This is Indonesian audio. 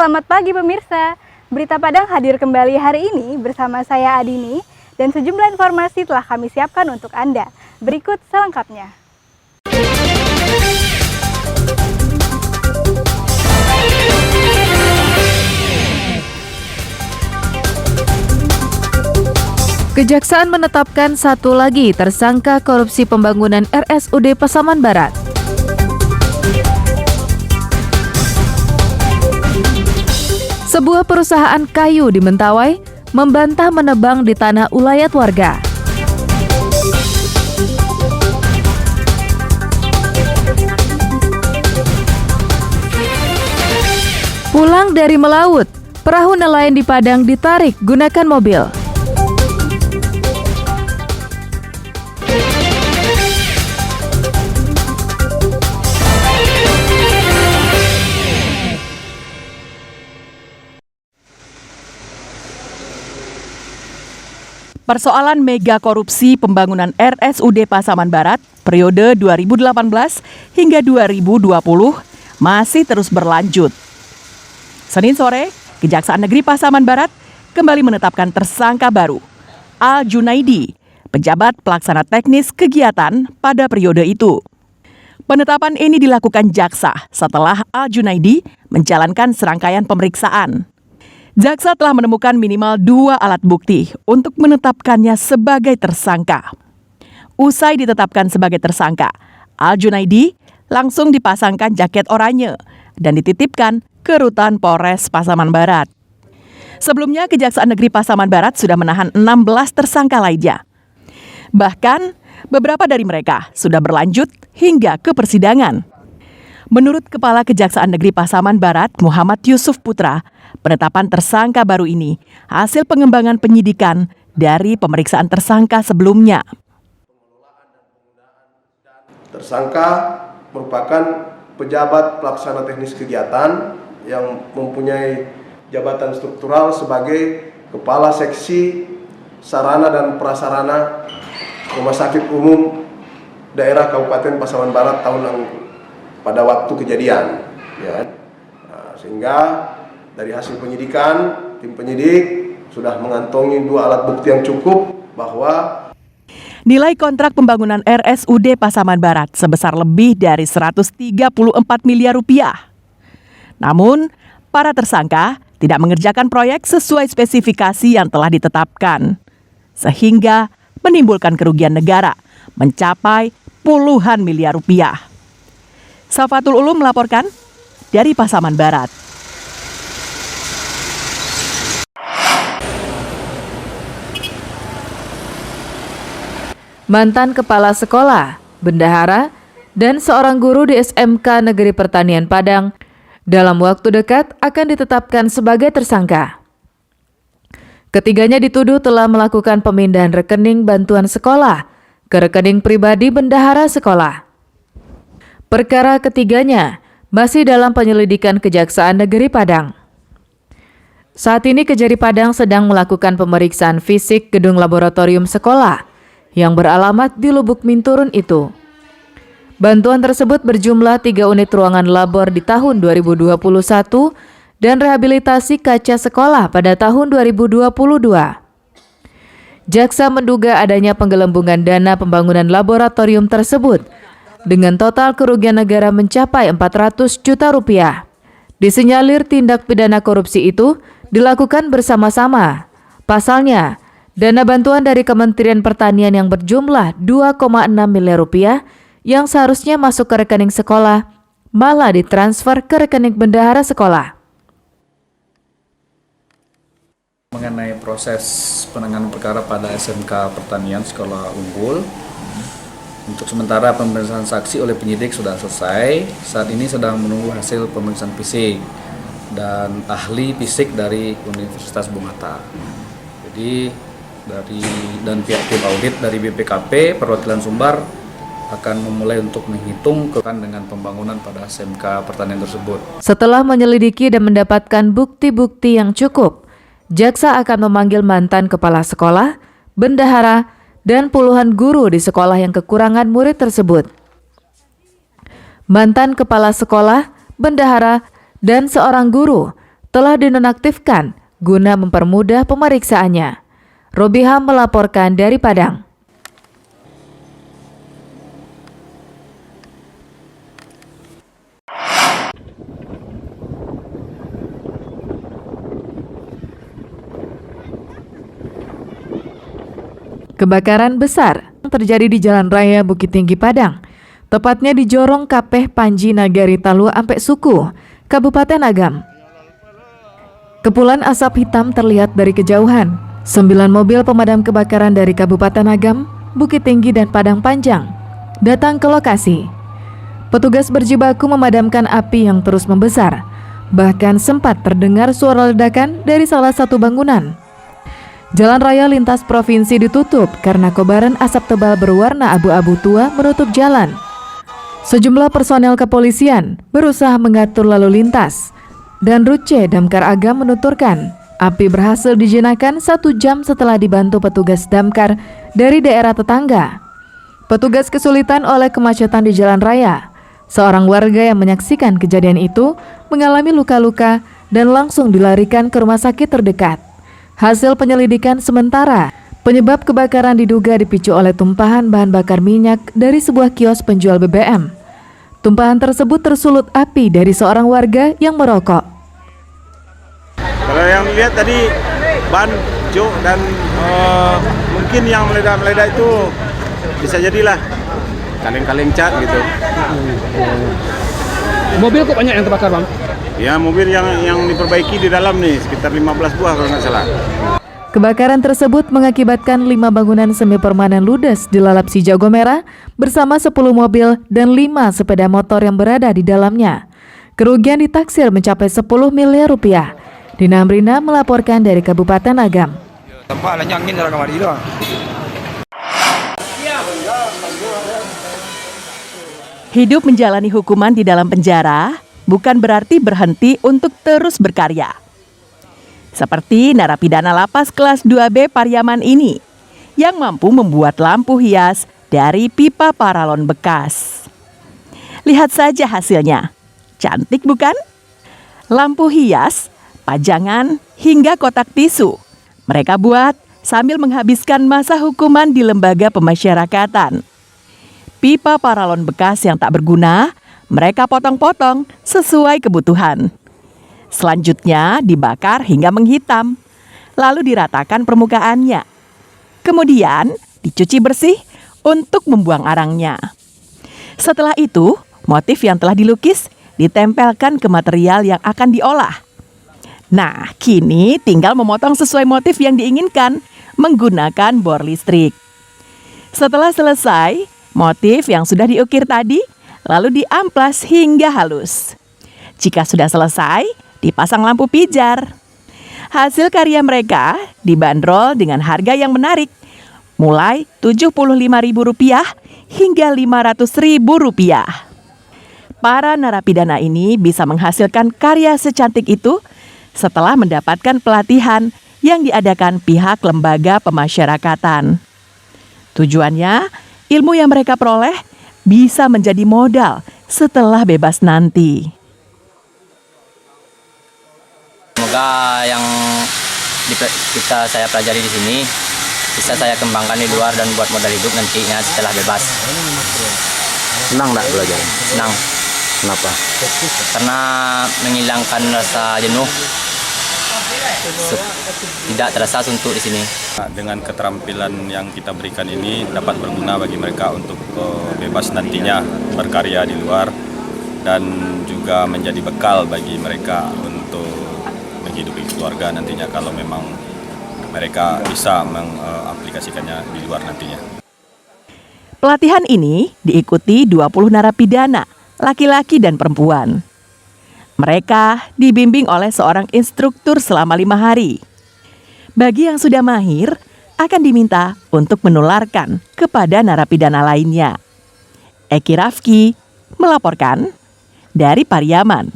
selamat pagi pemirsa. Berita Padang hadir kembali hari ini bersama saya Adini dan sejumlah informasi telah kami siapkan untuk Anda. Berikut selengkapnya. Kejaksaan menetapkan satu lagi tersangka korupsi pembangunan RSUD Pasaman Barat. Sebuah perusahaan kayu di Mentawai membantah menebang di tanah ulayat warga. Pulang dari melaut, perahu nelayan di Padang ditarik gunakan mobil. Persoalan mega korupsi pembangunan RSUD Pasaman Barat periode 2018 hingga 2020 masih terus berlanjut. Senin sore, Kejaksaan Negeri Pasaman Barat kembali menetapkan tersangka baru, Al Junaidi, pejabat pelaksana teknis kegiatan pada periode itu. Penetapan ini dilakukan jaksa setelah Al Junaidi menjalankan serangkaian pemeriksaan. Jaksa telah menemukan minimal 2 alat bukti untuk menetapkannya sebagai tersangka. Usai ditetapkan sebagai tersangka, Al Junaidi langsung dipasangkan jaket oranye dan dititipkan ke Rutan Polres Pasaman Barat. Sebelumnya, Kejaksaan Negeri Pasaman Barat sudah menahan 16 tersangka lainnya. Bahkan, beberapa dari mereka sudah berlanjut hingga ke persidangan. Menurut Kepala Kejaksaan Negeri Pasaman Barat, Muhammad Yusuf Putra, penetapan tersangka baru ini hasil pengembangan penyidikan dari pemeriksaan tersangka sebelumnya. Tersangka merupakan pejabat pelaksana teknis kegiatan yang mempunyai jabatan struktural sebagai Kepala Seksi Sarana dan Prasarana Rumah Sakit Umum Daerah Kabupaten Pasaman Barat pada waktu kejadian, ya. Sehingga dari hasil penyidikan, tim penyidik sudah mengantongi 2 alat bukti yang cukup bahwa nilai kontrak pembangunan RSUD Pasaman Barat sebesar lebih dari 134 miliar rupiah. Namun, para tersangka tidak mengerjakan proyek sesuai spesifikasi yang telah ditetapkan, sehingga menimbulkan kerugian negara mencapai puluhan miliar rupiah. Safatul Ulum melaporkan dari Pasaman Barat. Mantan kepala sekolah, bendahara, dan seorang guru di SMK Negeri Pertanian Padang dalam waktu dekat akan ditetapkan sebagai tersangka. Ketiganya dituduh telah melakukan pemindahan rekening bantuan sekolah ke rekening pribadi bendahara sekolah. Perkara ketiganya masih dalam penyelidikan Kejaksaan Negeri Padang. Saat ini Kejari Padang sedang melakukan pemeriksaan fisik gedung laboratorium sekolah yang beralamat di Lubuk Minturun itu. Bantuan tersebut berjumlah 3 unit ruangan labor di tahun 2021 dan rehabilitasi kaca sekolah pada tahun 2022. Jaksa menduga adanya penggelembungan dana pembangunan laboratorium tersebut dengan total kerugian negara mencapai 400 juta rupiah. Disinyalir tindak pidana korupsi itu dilakukan bersama-sama. Pasalnya, dana bantuan dari Kementerian Pertanian yang berjumlah 2,6 miliar rupiah yang seharusnya masuk ke rekening sekolah malah ditransfer ke rekening bendahara sekolah. Mengenai proses penanganan perkara pada SMK Pertanian Sekolah Unggul, untuk sementara pemeriksaan saksi oleh penyidik sudah selesai. Saat ini sedang menunggu hasil pemeriksaan fisik dan ahli fisik dari Universitas Bung Hatta. Jadi dan pihak tim audit dari BPKP Perwakilan Sumbar akan memulai untuk menghitung kekan dengan pembangunan pada SMK Pertanian tersebut. Setelah menyelidiki dan mendapatkan bukti-bukti yang cukup, jaksa akan memanggil mantan kepala sekolah, bendahara, dan puluhan guru di sekolah yang kekurangan murid tersebut. Mantan kepala sekolah, bendahara, dan seorang guru telah dinonaktifkan guna mempermudah pemeriksaannya. Robiham melaporkan dari Padang. Kebakaran besar terjadi di Jalan Raya Bukit Tinggi Padang, tepatnya di Jorong Kapeh Panji Nagari Talua Ampek Suku, Kabupaten Agam. Kepulan asap hitam terlihat dari kejauhan. 9 mobil pemadam kebakaran dari Kabupaten Agam, Bukit Tinggi dan Padang Panjang datang ke lokasi. Petugas berjibaku memadamkan api yang terus membesar. Bahkan sempat terdengar suara ledakan dari salah satu bangunan. Jalan raya lintas provinsi ditutup karena kobaran asap tebal berwarna abu-abu tua menutup jalan. Sejumlah personel kepolisian berusaha mengatur lalu lintas, dan Rutce Damkar Agam menuturkan api berhasil dijinakan 1 jam setelah dibantu petugas damkar dari daerah tetangga. Petugas kesulitan oleh kemacetan di jalan raya. Seorang warga yang menyaksikan kejadian itu mengalami luka-luka dan langsung dilarikan ke rumah sakit terdekat. Hasil penyelidikan sementara, penyebab kebakaran diduga dipicu oleh tumpahan bahan bakar minyak dari sebuah kios penjual BBM. Tumpahan tersebut tersulut api dari seorang warga yang merokok. Kalau yang lihat tadi ban, cuk, dan mungkin yang meledak-meledak itu bisa jadilah kaleng-kaleng cat gitu. Mobil kok banyak yang terbakar, Bang? Ya, mobil yang diperbaiki di dalam nih, sekitar 15 buah kalau nggak salah. Kebakaran tersebut mengakibatkan 5 bangunan semi permanen ludes di Lalap Si Jago Merah bersama 10 mobil dan 5 sepeda motor yang berada di dalamnya. Kerugian ditaksir mencapai 10 miliar rupiah. Dina Amrina melaporkan dari Kabupaten Agam. Hidup menjalani hukuman di dalam penjara bukan berarti berhenti untuk terus berkarya. Seperti narapidana lapas kelas 2B Pariaman ini, yang mampu membuat lampu hias dari pipa paralon bekas. Lihat saja hasilnya. Cantik bukan? Lampu hias, pajangan, hingga kotak tisu. Mereka buat sambil menghabiskan masa hukuman di lembaga pemasyarakatan. Pipa paralon bekas yang tak berguna, mereka potong-potong sesuai kebutuhan. Selanjutnya dibakar hingga menghitam, lalu diratakan permukaannya. Kemudian dicuci bersih untuk membuang arangnya. Setelah itu, motif yang telah dilukis ditempelkan ke material yang akan diolah. Nah, kini tinggal memotong sesuai motif yang diinginkan menggunakan bor listrik. Setelah selesai, motif yang sudah diukir tadi lalu diamplas hingga halus. Jika sudah selesai, dipasang lampu pijar. Hasil karya mereka dibanderol dengan harga yang menarik, mulai Rp75.000 hingga Rp500.000. Para narapidana ini bisa menghasilkan karya secantik itu setelah mendapatkan pelatihan yang diadakan pihak lembaga pemasyarakatan. Tujuannya, ilmu yang mereka peroleh bisa menjadi modal setelah bebas nanti. Semoga yang saya pelajari di sini bisa saya kembangkan di luar dan buat modal hidup nantinya setelah bebas. Senang nggak belajar? Senang. Kenapa? Karena menghilangkan rasa jenuh. Tidak terasa suntuk di sini. Dengan keterampilan yang kita berikan ini dapat berguna bagi mereka untuk bebas nantinya berkarya di luar dan juga menjadi bekal bagi mereka untuk menghidupi keluarga nantinya kalau memang mereka bisa mengaplikasikannya di luar nantinya. Pelatihan ini diikuti 20 narapidana, laki-laki dan perempuan. Mereka dibimbing oleh seorang instruktur selama 5 hari. Bagi yang sudah mahir, akan diminta untuk menularkan kepada narapidana lainnya. Eki Rafki melaporkan dari Pariaman.